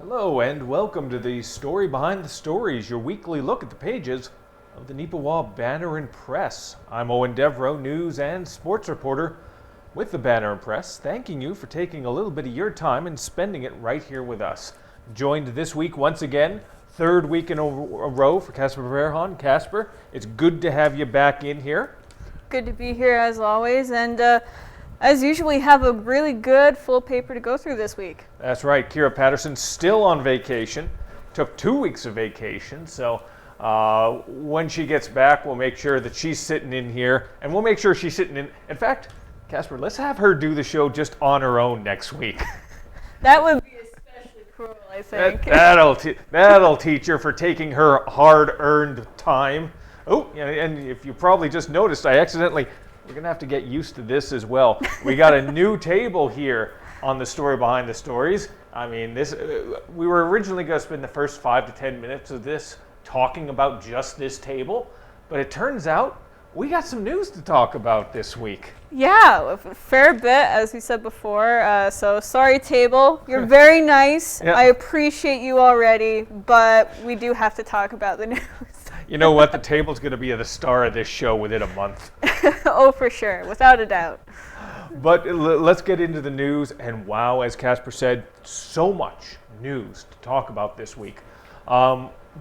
Hello and welcome to the Story Behind the Stories, your weekly look at the pages of the Neepawa Banner Press. I'm Eoin Devereux, news and sports reporter with the Banner Press, thanking you for taking a little bit of your time and spending it right here with us. Joined this week once again, third week in a row for Casper Wehrhahn. Casper, it's good to have you back in here. Good to be here as always, and as usual, we have a really good full paper to go through this week. That's right. Kira Patterson's still on vacation. Took 2 weeks of vacation, so when she gets back, we'll make sure that she's sitting in here, and we'll make sure she's sitting in. In fact, Casper, let's have her do the show just on her own next week. That would be especially cruel, I think. That'll teach her for taking her hard-earned time. Oh, and if you probably just noticed, we're going to have to get used to this as well. We got a new table here on the Story Behind the Stories. I mean, we were originally going to spend the first 5 to 10 minutes of this talking about just this table, but it turns out we got some news to talk about this week. Yeah, a fair bit, as we said before. So sorry, table. You're very nice. Yeah. I appreciate you already, but we do have to talk about the news. You know what? The table's going to be the star of this show within a month. Oh, for sure, without a doubt. But let's get into the news. And wow, as Casper said, so much news to talk about this week.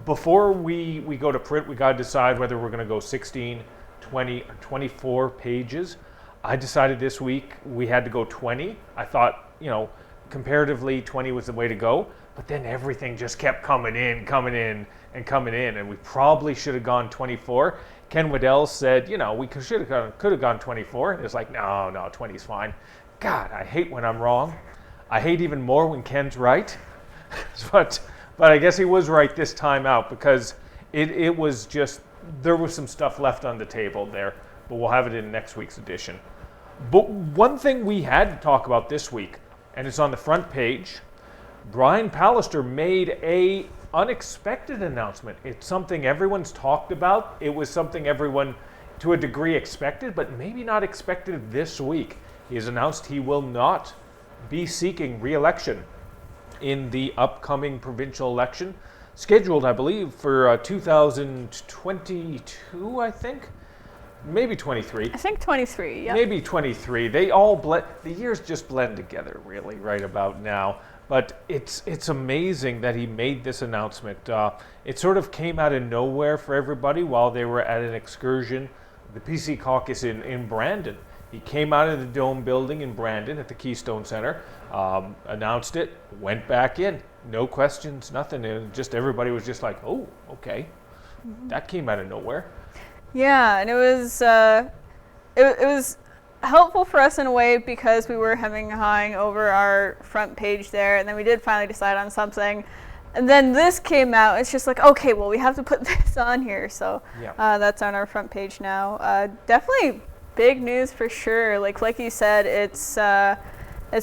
Before we go to print, we got to decide whether we're going to go 16, 20, or 24 pages. I decided this week we had to go 20. I thought, comparatively 20 was the way to go. But then everything just kept coming in, and we probably should have gone 24. Ken Waddell said, we could have gone 24. And it's like, no, 20 is fine. God, I hate when I'm wrong. I hate even more when Ken's right. But I guess he was right this time out, because it was just, there was some stuff left on the table there, but we'll have it in next week's edition. But one thing we had to talk about this week, and it's on the front page, Brian Pallister made a unexpected announcement. It's something everyone's talked about. It was something everyone, to a degree, expected, but maybe not expected this week. He has announced he will not be seeking re-election in the upcoming provincial election, scheduled, I believe, for 2022, I think. Maybe 23. I think 23, yeah. Maybe 23. They all blend. The years just blend together, really, right about now. But it's amazing that he made this announcement. It sort of came out of nowhere for everybody while they were at an excursion, the PC caucus in Brandon. He came out of the Dome building in Brandon at the Keystone Center, announced it, went back in. No questions, nothing. And just everybody was just like, oh, okay. Mm-hmm. That came out of nowhere. Yeah, and it was helpful for us in a way, because we were hemming and hawing over our front page there, and then we did finally decide on something, and then this came out. It's just like, okay, well, we have to put this on here, so yeah. That's on our front page now. Definitely big news for sure. Like you said, it's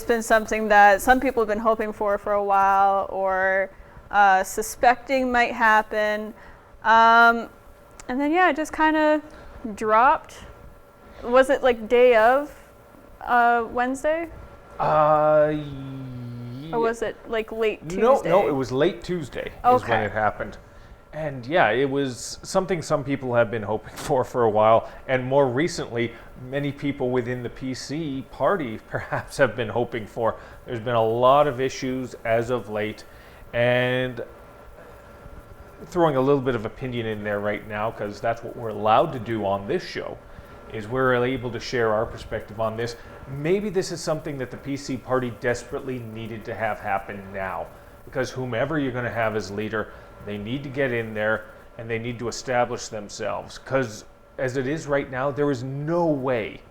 been something that some people have been hoping for a while, or suspecting might happen, and then it just kind of dropped. Was it like day of Wednesday? Yeah. Or was it like late Tuesday? No, it was late Tuesday is when it happened. And yeah, it was something some people have been hoping for a while. And more recently, many people within the PC party perhaps have been hoping for. There's been a lot of issues as of late. And throwing a little bit of opinion in there right now, because that's what we're allowed to do on this show, is we're able to share our perspective on this. Maybe this is something that the PC party desperately needed to have happen now, because whomever you're going to have as leader, they need to get in there and they need to establish themselves. Because as it is right now, there is no way,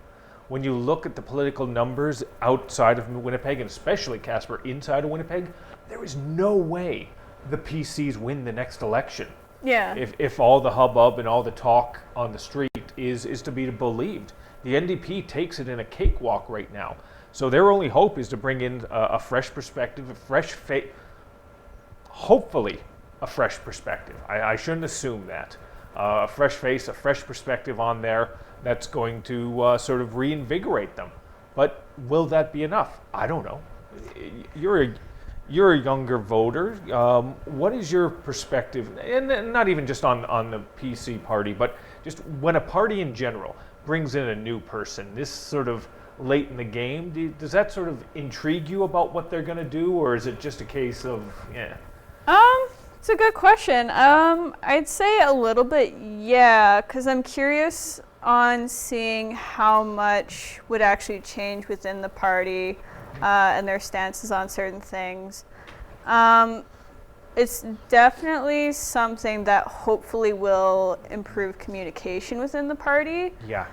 when you look at the political numbers outside of Winnipeg, and especially Casper inside of Winnipeg, there is no way the PCs win the next election. Yeah. If all the hubbub and all the talk on the street is to be believed. The NDP takes it in a cakewalk right now. So their only hope is to bring in a fresh perspective, a fresh face, hopefully a fresh perspective. I shouldn't assume that. A fresh face, a fresh perspective on there that's going to sort of reinvigorate them. But will that be enough? I don't know. You're a younger voter. What is your perspective, and not even just on the PC party, but just when a party in general brings in a new person, this sort of late in the game, does that sort of intrigue you about what they're going to do, or is it just a case of, yeah? It's a good question. I'd say a little bit, yeah, because I'm curious on seeing how much would actually change within the party and their stances on certain things. It's definitely something that hopefully will improve communication within the party. Yeah,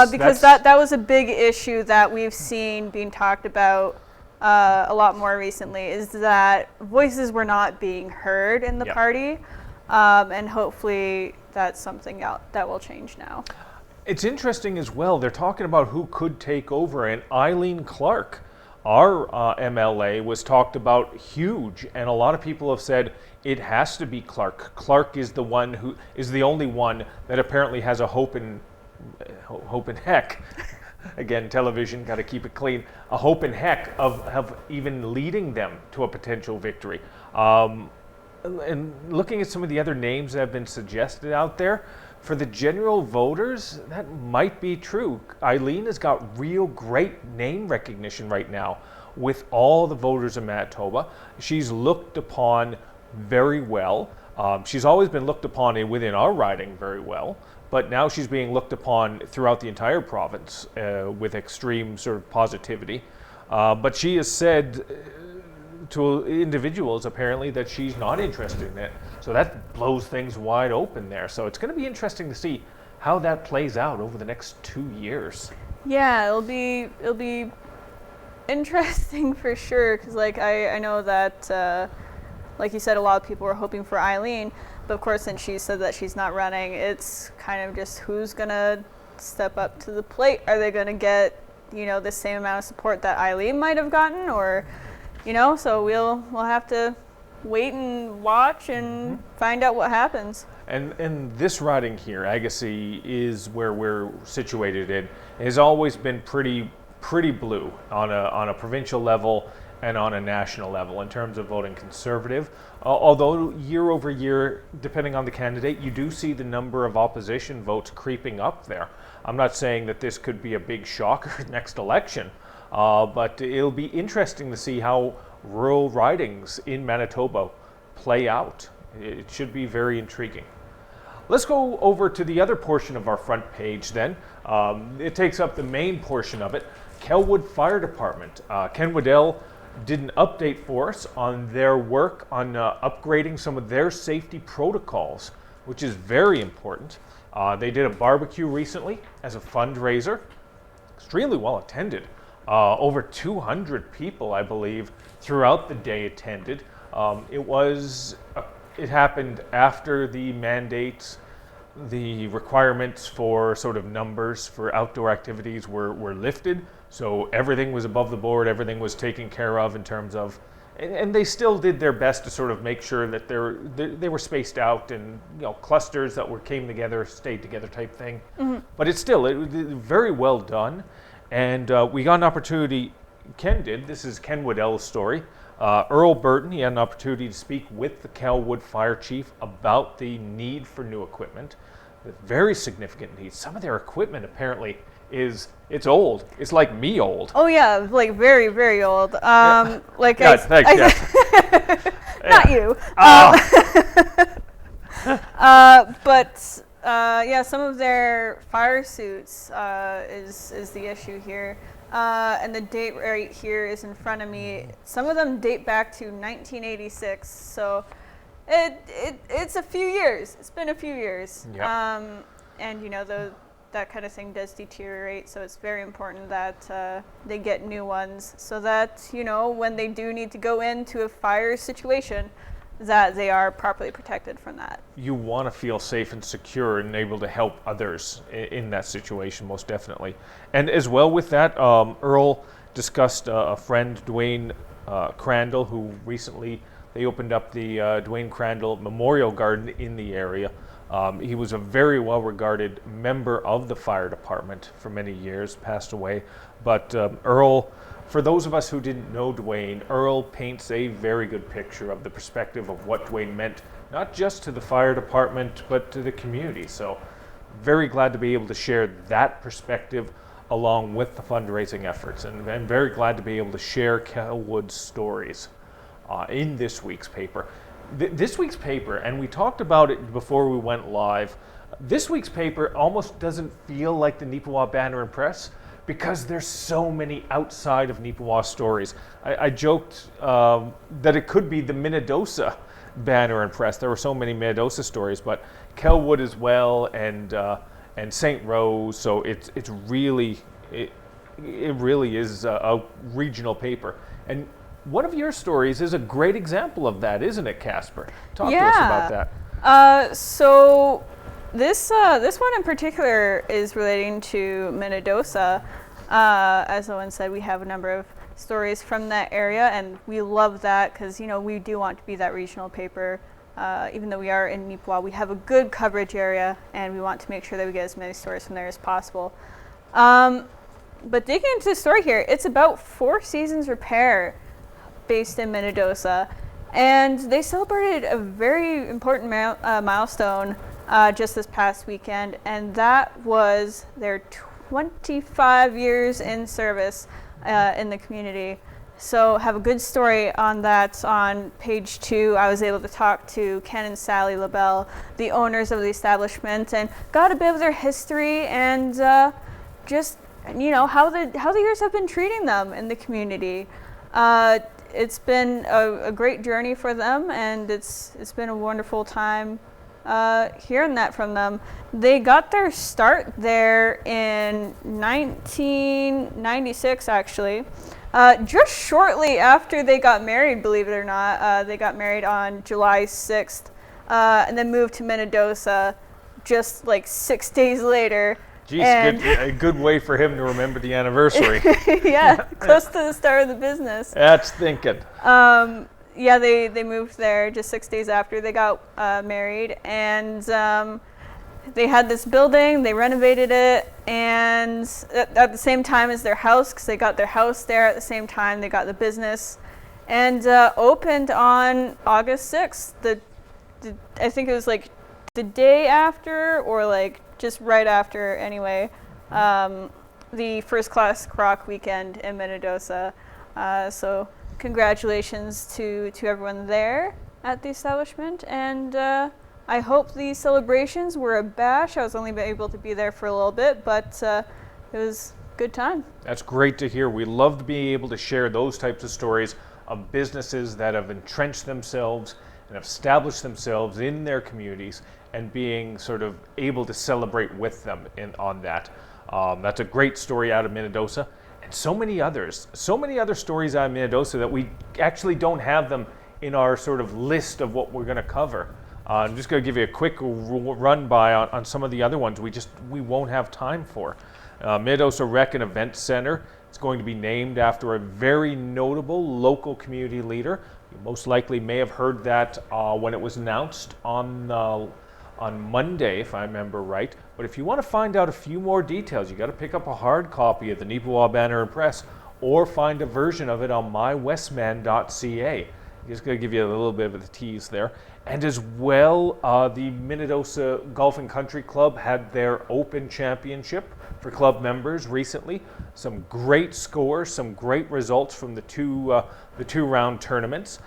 because that was a big issue that we've seen being talked about a lot more recently, is that voices were not being heard in the party, and hopefully that's something that will change now. It's interesting as well. They're talking about who could take over, and Eileen Clark, our MLA, was talked about huge, and a lot of people have said it has to be Clark. Clark is the only one that apparently has a hope in heck. Again, television, got to keep it clean. A hope in heck of even leading them to a potential victory. And looking at some of the other names that have been suggested out there, for the general voters, that might be true. Eileen has got real great name recognition right now with all the voters in Manitoba. She's looked upon very well. She's always been looked upon within our riding very well, but now she's being looked upon throughout the entire province with extreme sort of positivity. But she has said to individuals apparently that she's not interested in it. So that blows things wide open there. So it's going to be interesting to see how that plays out over the next 2 years. Yeah, it'll be interesting for sure, because like I know that like you said, a lot of people were hoping for Eileen, but of course since she said that she's not running, it's kind of just who's gonna step up to the plate. Are they gonna get, the same amount of support that Eileen might have gotten, or so we'll have to wait and watch and find out what happens. And this riding here, Agassiz, is where we're situated in, has always been pretty blue on a provincial level and on a national level in terms of voting Conservative. Although year over year, depending on the candidate, you do see the number of opposition votes creeping up there. I'm not saying that this could be a big shocker next election, but it'll be interesting to see how rural ridings in Manitoba play out. It should be very intriguing. Let's go over to the other portion of our front page then. It takes up the main portion of it. Kelwood Fire Department. Ken Waddell did an update for us on their work on upgrading some of their safety protocols, which is very important. They did a barbecue recently as a fundraiser, extremely well attended. Over 200 people, I believe, throughout the day attended. It happened after the mandates, the requirements for sort of numbers for outdoor activities were lifted. So everything was above the board, everything was taken care of in terms of, and they still did their best to sort of make sure that they were spaced out and clusters that came together, stayed together type thing. Mm-hmm. But it was very well done. And we got an opportunity, Ken did, this is Ken Waddell's story. Earl Burton, he had an opportunity to speak with the Kelwood Fire Chief about the need for new equipment, the very significant needs. Some of their equipment apparently it's old. It's like me old. Oh yeah, like very, very old. Like yes, thanks, yes. Not you. But yeah, some of their fire suits is the issue here. And the date right here is in front of me. Some of them date back to 1986, so it's a few years. It's been a few years. Yep. And that kind of thing does deteriorate, so it's very important that they get new ones, so that when they do need to go into a fire situation, that they are properly protected from that. You want to feel safe and secure and able to help others in that situation, most definitely. And as well with that, Earl discussed a friend, Dwayne Crandall, who recently, they opened up the Dwayne Crandall Memorial Garden in the area. He was a very well-regarded member of the fire department for many years, passed away. But Earl, for those of us who didn't know Dwayne, Earl paints a very good picture of the perspective of what Dwayne meant, not just to the fire department, but to the community. So very glad to be able to share that perspective along with the fundraising efforts, and very glad to be able to share Kelwood's stories in this week's paper. This week's paper, and we talked about it before we went live, this week's paper almost doesn't feel like the Neepawa Banner Press because there's so many outside of Neepawa stories. I joked that it could be the Minnedosa Banner and Press. There were so many Minnedosa stories, but Kelwood as well, and St. Rose. So it really is a regional paper. And one of your stories is a great example of that, isn't it, Casper? Talk to us about that. So this one in particular is relating to Minnedosa. As Eoin said, we have a number of stories from that area, and we love that because we do want to be that regional paper. Even though we are in Neepawa, we have a good coverage area, and we want to make sure that we get as many stories from there as possible. But digging into the story here, it's about Four Seasons Repair, based in Minnedosa, and they celebrated a very important milestone just this past weekend, and that was their 25 years in service in the community. So have a good story on that. On page 2, I was able to talk to Ken and Sally LaBelle, the owners of the establishment, and got a bit of their history and just how the years have been treating them in the community. It's been a great journey for them, and it's been a wonderful time hearing that from them. They got their start there in 1996, actually. Just shortly after they got married, believe it or not. They got married on July 6th, and then moved to Minnedosa just like 6 days later. Geez, a good way for him to remember the anniversary. Yeah, close to the start of the business. That's thinking. Yeah, they moved there just 6 days after they got married, and they had this building. They renovated it, and at the same time as their house, because they got their house there at the same time, they got the business, and opened on August 6th. I think it was like the day after, or like just right after anyway, the First Class Croc weekend in Minnedosa. So congratulations to everyone there at the establishment, and I hope these celebrations were a bash. I was only able to be there for a little bit, but it was a good time. That's great to hear. We love to be able to share those types of stories of businesses that have entrenched themselves and have established themselves in their communities, and being sort of able to celebrate with them on that. That's a great story out of Minnedosa, and so many other stories out of Minnedosa that we actually don't have them in our sort of list of what we're going to cover. I'm just going to give you a quick run by on some of the other ones we won't have time for. Minnedosa Rec and Event Center is going to be named after a very notable local community leader. You most likely may have heard that when it was announced on Monday, if I remember right. But if you want to find out a few more details, you got to pick up a hard copy of the Neepawa Banner Press, or find a version of it on mywestman.ca. Just going to give you a little bit of a tease there. And as well, the Minnedosa Golf and Country Club had their Open Championship for club members recently. Some great scores, some great results from the two-round tournaments.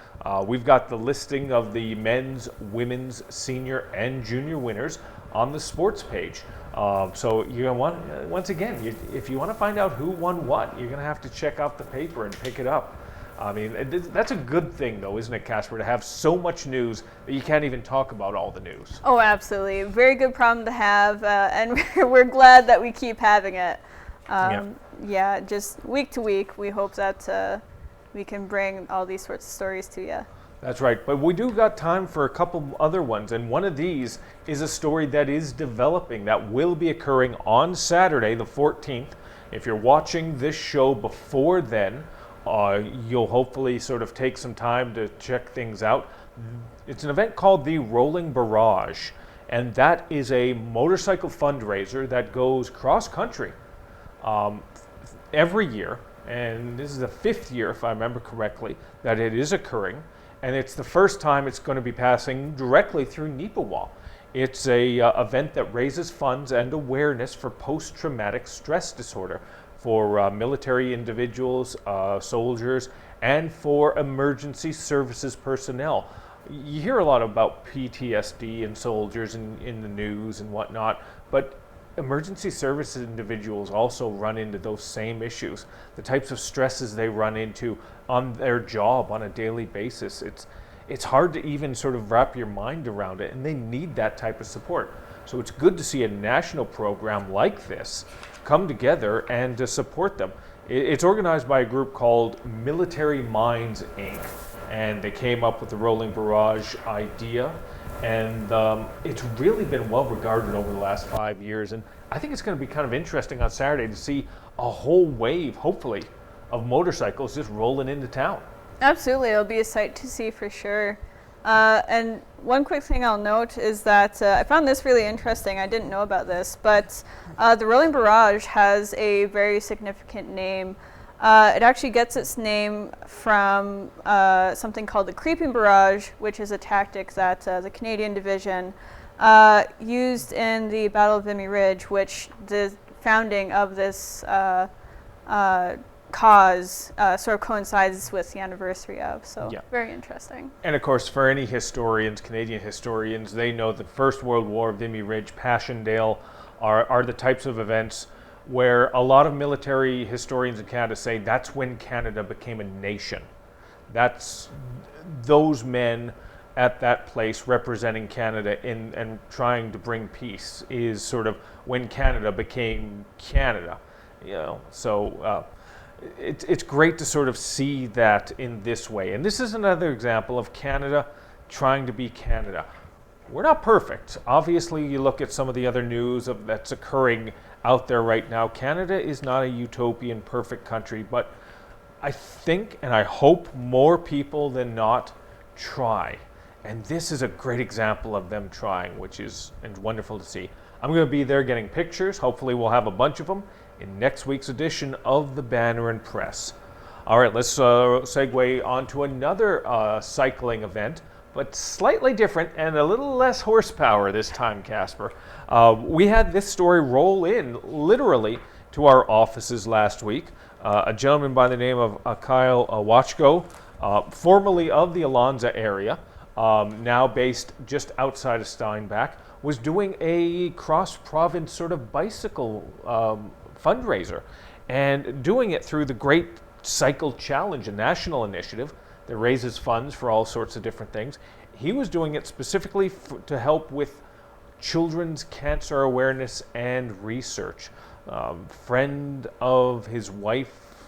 We've got the listing of the men's, women's, senior, and junior winners on the sports page. So you're gonna want, once again, if you want to find out who won what, you're gonna have to check out the paper and pick it up. I mean, that's a good thing, though, isn't it, Casper, to have so much news that you can't even talk about all the news? Oh, absolutely. Very good problem to have, and we're glad that we keep having it. Yeah, just week to week, we hope that we can bring all these sorts of stories to you. That's right, but we do got time for a couple other ones, and one of these is a story that is developing that will be occurring on Saturday, the 14th. If you're watching this show before then, you'll hopefully sort of take some time to check things out. It's an event called the Rolling Barrage, And that is a motorcycle fundraiser that goes cross-country every year. And this is the 5th year, if I remember correctly, that it is occurring. And it's the first time it's going to be passing directly through Neepawa. It's a event that raises funds and awareness for post-traumatic stress disorder for military individuals, soldiers, and for emergency services personnel. You hear a lot about PTSD and soldiers in the news and whatnot, but emergency services individuals also run into those same issues. The types of stresses they run into on their job on a daily basis. It's hard to even sort of wrap your mind around it, and they need that type of support. So it's good to see a national program like this come together and to support them. It's organized by a group called Military Minds, Inc., and they came up with the Rolling Barrage idea, and it's really been well regarded over the last 5 years, and I think it's going to be kind of interesting on Saturday to see a whole wave, hopefully, of motorcycles just rolling into town. Absolutely, it'll be a sight to see for sure. And one quick thing I'll note is that I found this really interesting. I didn't know about this, but the Rolling Barrage has a very significant name. It actually gets its name from something called the creeping barrage, which is a tactic that the Canadian Division used in the Battle of Vimy Ridge, which the founding of this cause sort of coincides with the anniversary of. So yeah. Very interesting. And of course, for any historians, Canadian historians, they know the First World War, Vimy Ridge, Passchendaele are the types of events where a lot of military historians in Canada say that's when Canada became a nation. That's those men at that place representing Canada and trying to bring peace is sort of when Canada became Canada. So it's great to sort of see that in this way. And this is another example of Canada trying to be Canada. We're not perfect. Obviously, you look at some of the other news that's occurring out there right now. Canada is not a utopian, perfect country, but I think and I hope more people than not try. And this is a great example of them trying, which is wonderful to see. I'm going to be there getting pictures. Hopefully we'll have a bunch of them in next week's edition of the Banner Press. All right, let's segue on to another cycling event, but slightly different and a little less horsepower this time, Casper. We had this story roll in literally to our offices last week. A gentleman by the name of Kyle Wachko, formerly of the Alonza area, now based just outside of Steinbach, was doing a cross-province sort of bicycle fundraiser and doing it through the Great Cycle Challenge, a national initiative that raises funds for all sorts of different things. He was doing it specifically to help with children's cancer awareness and research. Friend of his wife,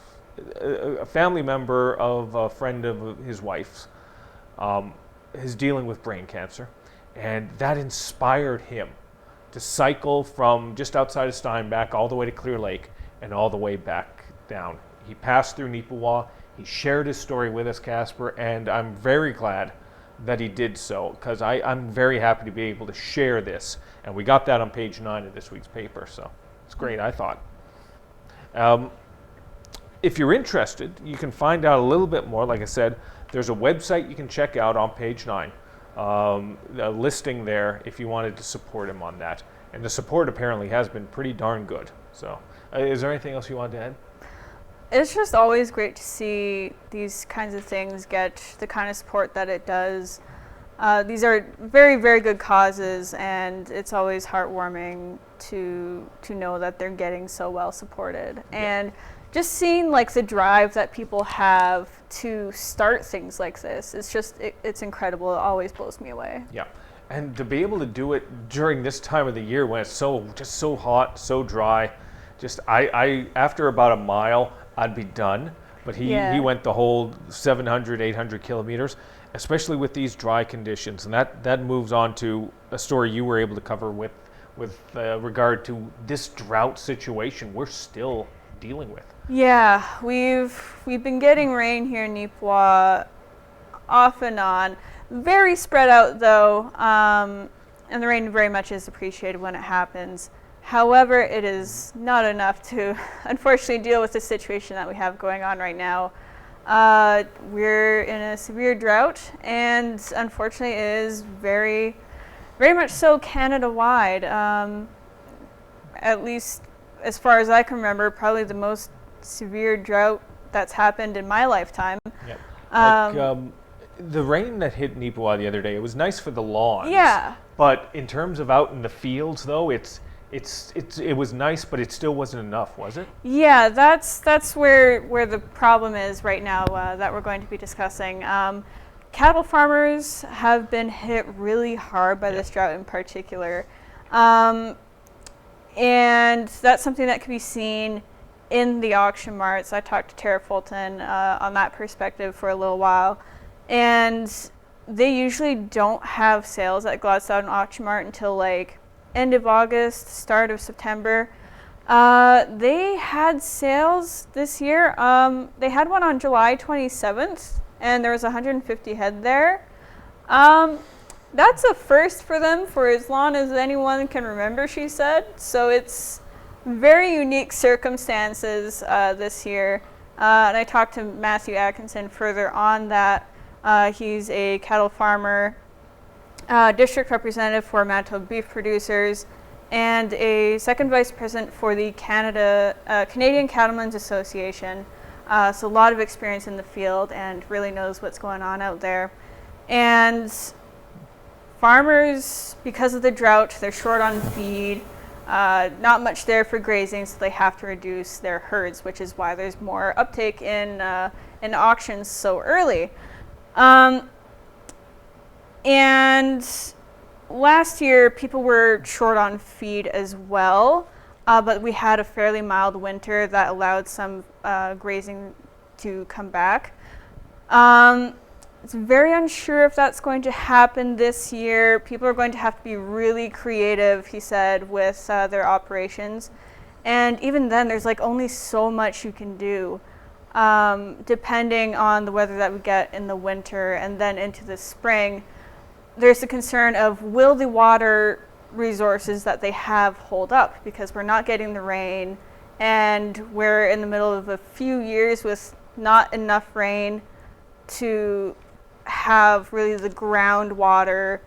a family member of a friend of his wife's, is dealing with brain cancer, and that inspired him to cycle from just outside of Steinbach all the way to Clear Lake and all the way back down. He passed through Neepawa. He shared his story with us, Casper, and I'm very glad that he did so, because I'm very happy to be able to share this. And we got that on page 9 of this week's paper, so it's great, I thought. If you're interested, you can find out a little bit more. Like I said, there's a website you can check out on page 9. A listing there if you wanted to support him on that. And the support apparently has been pretty darn good. So is there anything else you wanted to add? It's just always great to see these kinds of things get the kind of support that it does. These are very, very good causes, and it's always heartwarming to know that they're getting so well supported. Yeah. And just seeing like the drive that people have to start things like this, it's incredible. It always blows me away. Yeah. And to be able to do it during this time of the year when it's so hot, so dry, I after about a mile, I'd be done. But he went the whole 700, 800 kilometers, especially with these dry conditions. And that moves on to a story you were able to cover with regard to this drought situation we're still dealing with. Yeah, we've been getting rain here in Neepawa off and on. Very spread out though. And the rain very much is appreciated when it happens. However, it is not enough to, unfortunately, deal with the situation that we have going on right now. We're in a severe drought, and unfortunately, it is very, very much so Canada-wide. At least, as far as I can remember, probably the most severe drought that's happened in my lifetime. Yep. The rain that hit Neepawa the other day, it was nice for the lawns. Yeah. But in terms of out in the fields, though, it was nice, but it still wasn't enough, was it? Yeah, that's where the problem is right now that we're going to be discussing. Cattle farmers have been hit really hard by this drought in particular. And that's something that can be seen in the auction marts. I talked to Tara Fulton on that perspective for a little while. And they usually don't have sales at Gladstone Auction Mart until like end of August, start of September. They had sales this year. They had one on July 27th, and there was 150 head there. That's a first for them for as long as anyone can remember, she said. So it's very unique circumstances this year. And I talked to Matthew Atkinson further on that. He's a cattle farmer, district representative for Manitoba beef producers, and a second vice president for the Canadian Cattlemen's Association. So a lot of experience in the field and really knows what's going on out there. And farmers, because of the drought, they're short on feed. Not much there for grazing, so they have to reduce their herds, which is why there's more uptake in auctions so early. And last year, people were short on feed as well, but we had a fairly mild winter that allowed some grazing to come back. It's very unsure if that's going to happen this year. People are going to have to be really creative, he said, with their operations. And even then, there's like only so much you can do. Depending on the weather that we get in the winter and then into the spring, there's the concern of will the water resources that they have hold up, because we're not getting the rain and we're in the middle of a few years with not enough rain to have really the groundwater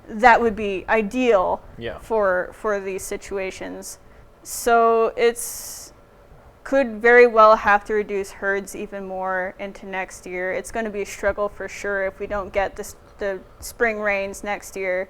that would be ideal for these situations. So it's could very well have to reduce herds even more into next year. It's going to be a struggle for sure if we don't get the spring rains next year.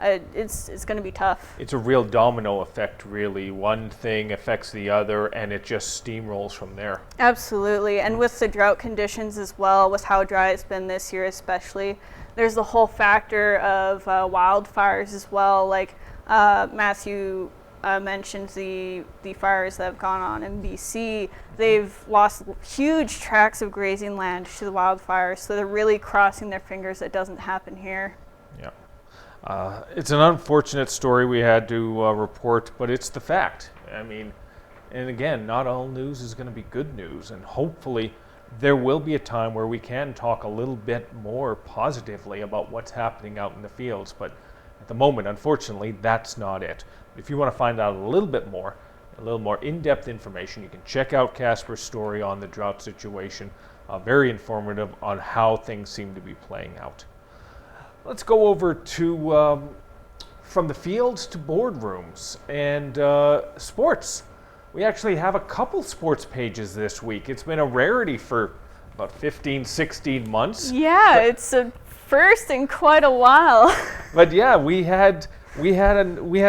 It's going to be tough. It's a real domino effect, really. One thing affects the other, and it just steamrolls from there. Absolutely, and with the drought conditions as well, with how dry it's been this year especially, there's the whole factor of wildfires as well. Like Matthew mentioned the fires that have gone on in BC. They've lost huge tracts of grazing land to the wildfires, so they're really crossing their fingers it doesn't happen here. Yeah. It's an unfortunate story we had to report, but it's the fact. I mean, and again, not all news is going to be good news, and hopefully there will be a time where we can talk a little bit more positively about what's happening out in the fields, but at the moment, unfortunately, that's not it. If you want to find out a little more in-depth information, you can check out Casper's story on the drought situation. Very informative on how things seem to be playing out. Let's go over to from the fields to boardrooms and sports. We actually have a couple sports pages this week. It's been a rarity for about 15, 16 months. Yeah, it's a first in quite a while. But yeah, we had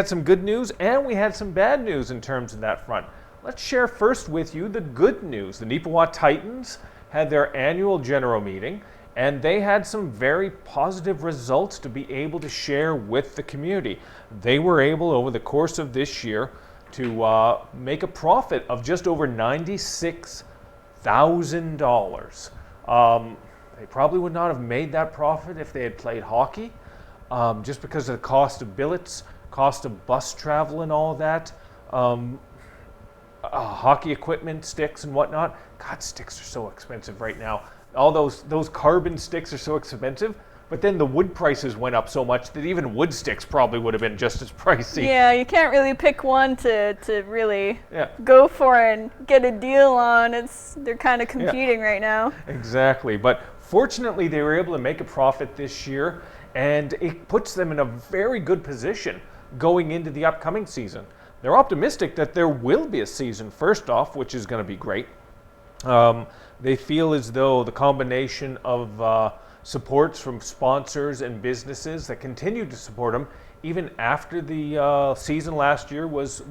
some good news and we had some bad news in terms of that front. Let's share first with you the good news. The Neepawa Titans had their annual general meeting, and they had some very positive results to be able to share with the community. They were able, over the course of this year, to make a profit of just over $96,000. They probably would not have made that profit if they had played hockey, just because of the cost of billets, cost of bus travel and all that, hockey equipment, sticks and whatnot. God, sticks are so expensive right now. All those carbon sticks are so expensive. But then the wood prices went up so much that even wood sticks probably would have been just as pricey. Yeah, you can't really pick one to really Yeah. go for and get a deal on. They're kind of competing right now. Exactly. But fortunately, they were able to make a profit this year, and it puts them in a very good position going into the upcoming season. They're optimistic that there will be a season first off, which is going to be great. They feel as though the combination of supports from sponsors and businesses that continue to support them, even after the season last year was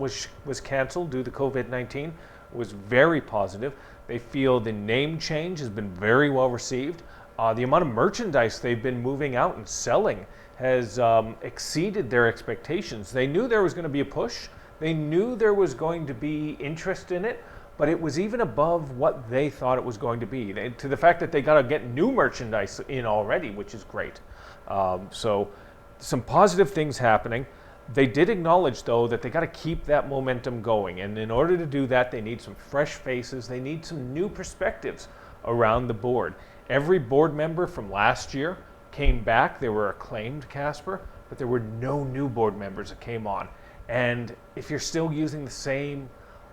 canceled due to COVID-19, was very positive. They feel the name change has been very well received. The amount of merchandise they've been moving out and selling has exceeded their expectations. They knew there was going to be a push. They knew there was going to be interest in it, but it was even above what they thought it was going to be. To the fact that they got to get new merchandise in already, which is great. So some positive things happening. They did acknowledge, though, that they got to keep that momentum going. And in order to do that, they need some fresh faces. They need some new perspectives around the board. Every board member from last year came back. They were acclaimed, Casper, but there were no new board members that came on. And if you're still using the same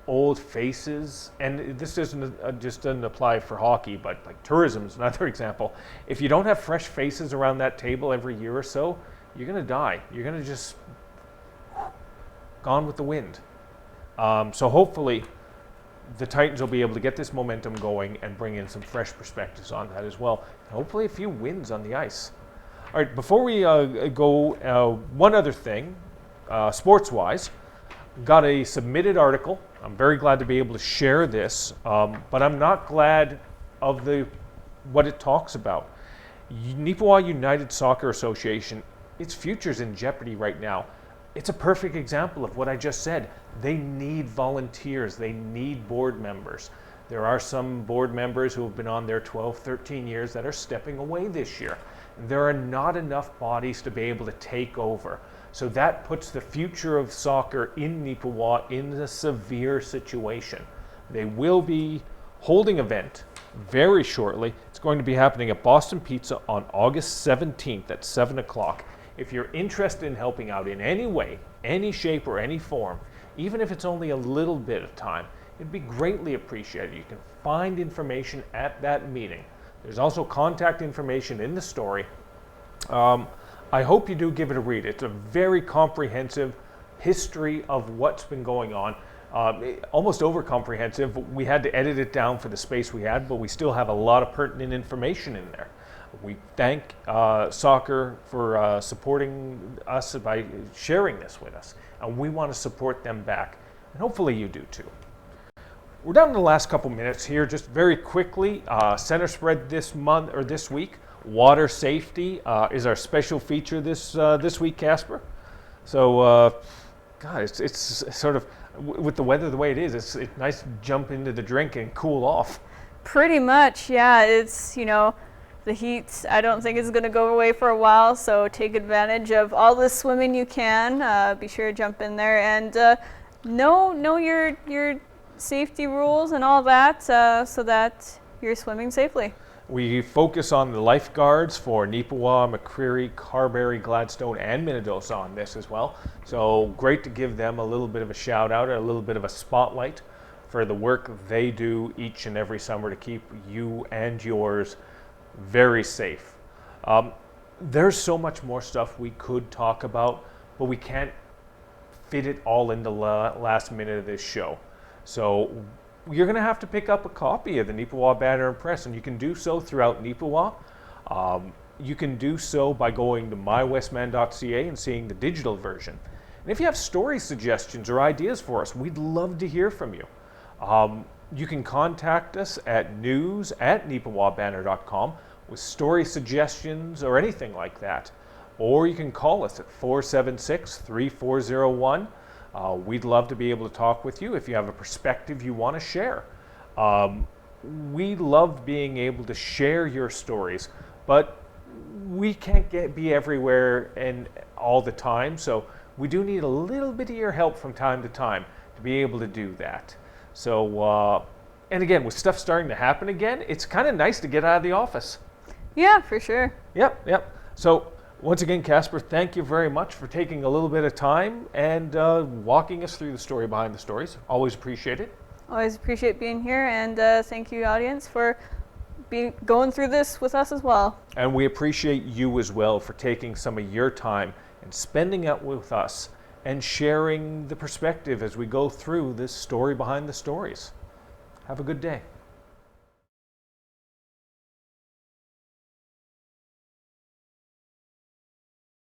old faces, and this doesn't apply for hockey, but like tourism is another example. If you don't have fresh faces around that table every year or so, you're going to die. You're going to just gone with the wind. So hopefully the Titans will be able to get this momentum going and bring in some fresh perspectives on that as well. And hopefully a few wins on the ice. All right, before we go, one other thing, sports-wise, got a submitted article. I'm very glad to be able to share this, but I'm not glad of what it talks about. Neepawa United Soccer Association, its future's in jeopardy right now. It's a perfect example of what I just said. They need volunteers. They need board members. There are some board members who have been on there 12, 13 years that are stepping away this year. There are not enough bodies to be able to take over. So that puts the future of soccer in Neepawa in a severe situation. They will be holding an event very shortly. It's going to be happening at Boston Pizza on August 17th at 7 o'clock. If you're interested in helping out in any way, any shape or any form, even if it's only a little bit of time, it'd be greatly appreciated. You can find information at that meeting. There's also contact information in the story. I hope you do give it a read. It's a very comprehensive history of what's been going on. Almost over comprehensive. We had to edit it down for the space we had, but we still have a lot of pertinent information in there. We thank Soccer for supporting us by sharing this with us, and we want to support them back, and hopefully you do too. We're down to the last couple minutes here. Just very quickly, center spread this month or this week. Water safety is our special feature this week, Casper. So, God, it's sort of with the weather the way it is. It's nice to jump into the drink and cool off. Pretty much, yeah. It's the heat. I don't think is going to go away for a while. So take advantage of all the swimming you can. Be sure to jump in there and know your safety rules and all that, so that you're swimming safely. We focus on the lifeguards for Neepawa, McCreary, Carberry, Gladstone, and Minnedosa on this as well. So great to give them a little bit of a shout out, a little bit of a spotlight for the work they do each and every summer to keep you and yours very safe. There's so much more stuff we could talk about, but we can't fit it all in the last minute of this show. So you're going to have to pick up a copy of the Neepawa Banner Press, and you can do so throughout Neepawa. You can do so by going to mywestman.ca and seeing the digital version. And if you have story suggestions or ideas for us, we'd love to hear from you. You can contact us at news@neepawabanner.com with story suggestions or anything like that. Or you can call us at 476-3401. We'd love to be able to talk with you if you have a perspective you want to share. We love being able to share your stories, but we can't be everywhere and all the time, so we do need a little bit of your help from time to time to be able to do that. So, and again, with stuff starting to happen again, it's kind of nice to get out of the office. Yeah, for sure. Yep. So once again, Casper, thank you very much for taking a little bit of time and walking us through the story behind the stories. Always appreciate it. Always appreciate being here, and thank you, audience, for going through this with us as well. And we appreciate you as well for taking some of your time and spending it with us and sharing the perspective as we go through this story behind the stories. Have a good day.